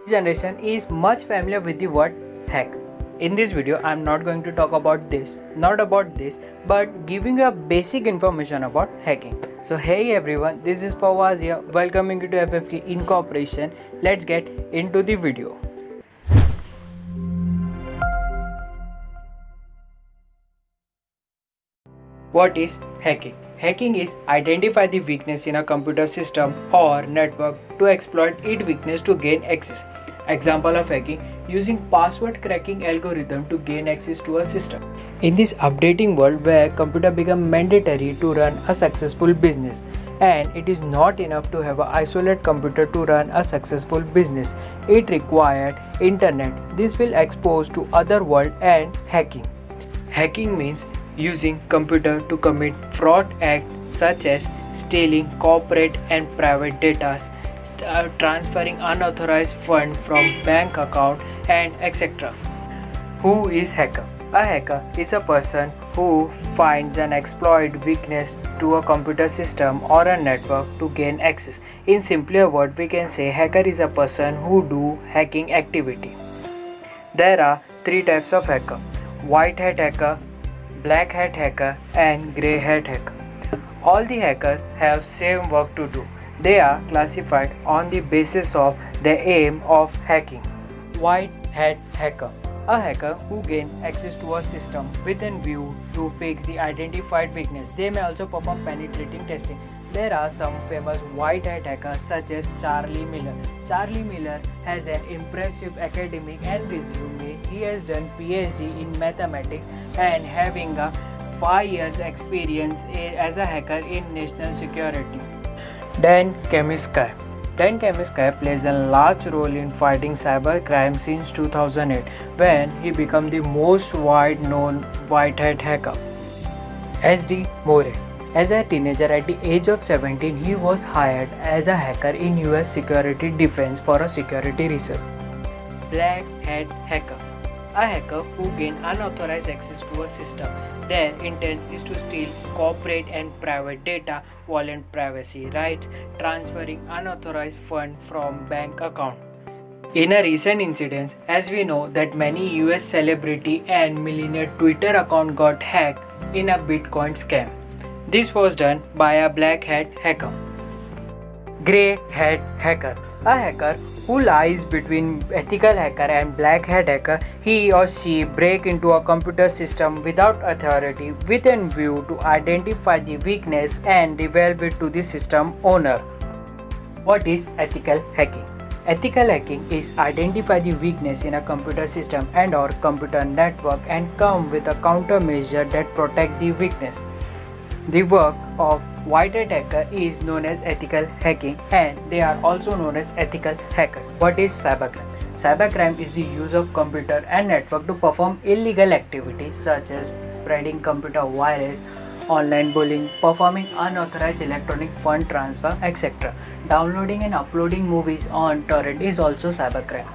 Generation is much familiar with the word hack. In this video, I'm not going to talk about this, but giving you a basic information about hacking. So hey everyone, this is Fawaz here, welcoming you to FFK Incorporation. Let's get into the video. What is hacking? Hacking is identify the weakness in a computer system or network to exploit its weakness to gain access. Example of hacking: using password cracking algorithm to gain access to a system. In this updating world where computer become mandatory to run a successful business, and it is not enough to have an isolated computer to run a successful business, it required internet. This will expose to other world and hacking. Hacking means using computer to commit fraud acts such as stealing corporate and private data, transferring unauthorized funds from bank account, and etc. Who is hacker? A hacker is a person who finds and exploits weakness to a computer system or a network to gain access. In simpler words, we can say hacker is a person who do hacking activity. There are three types of hacker: white hat hacker, black hat hacker, and grey hat hacker. All the hackers have same work to do. They are classified on the basis of the aim of hacking. White hat hacker: a hacker who gain access to a system with a view to fix the identified weakness. They may also perform penetrating testing. There are some famous white hat hackers such as Charlie Miller. Charlie Miller has an impressive academic and resume. He has done PhD in mathematics and having a 5 years experience as a hacker in national security. Dan Kaminsky. Dan Kaminsky plays a large role in fighting cybercrime since 2008 when he became the most wide-known white hat hacker. H.D. Moore. As a teenager at the age of 17, he was hired as a hacker in US Security Defense for a security research. Black hat hacker: a hacker who gain unauthorized access to a system. Their intent is to steal corporate and private data, violate privacy rights, transferring unauthorized funds from bank account. In a recent incident, as we know that many US celebrity and millionaire Twitter account got hacked in a Bitcoin scam. This was done by a black hat hacker. Grey hat hacker: a hacker who lies between ethical hacker and black hat hacker. He or she break into a computer system without authority with a view to identify the weakness and devolve it to the system owner. What is ethical hacking? Ethical hacking is identify the weakness in a computer system and or computer network and come with a countermeasure that protect the weakness. The work of white hat hacker is known as ethical hacking, and they are also known as ethical hackers. What is cybercrime? Cybercrime is the use of computer and network to perform illegal activities such as spreading computer virus, online bullying, performing unauthorized electronic fund transfer, etc. Downloading and uploading movies on torrent is also cybercrime.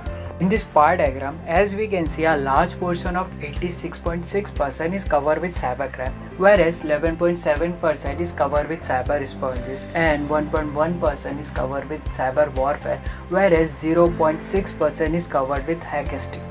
In this bar diagram, as we can see, a large portion of 86.6% is covered with cybercrime, whereas 11.7% is covered with cyber responses and 1.1% is covered with cyber warfare, whereas 0.6% is covered with hackastic.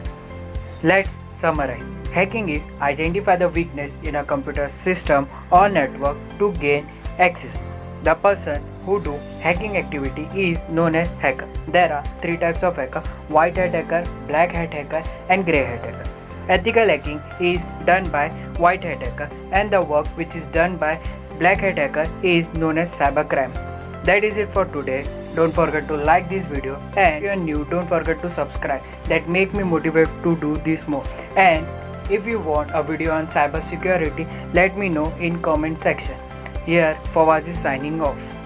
Let's summarize. Hacking is identify the weakness in a computer system or network to gain access. The person who do hacking activity is known as hacker. There are three types of hacker: white hat hacker, black hat hacker, and grey hat hacker. Ethical hacking is done by white hat hacker, and the work which is done by black hat hacker is known as cybercrime. That is it for today. Don't forget to like this video, and if you are new, don't forget to subscribe. That make me motivated to do this more. And if you want a video on cyber security, let me know in comment section. Here, Fawaz is signing off.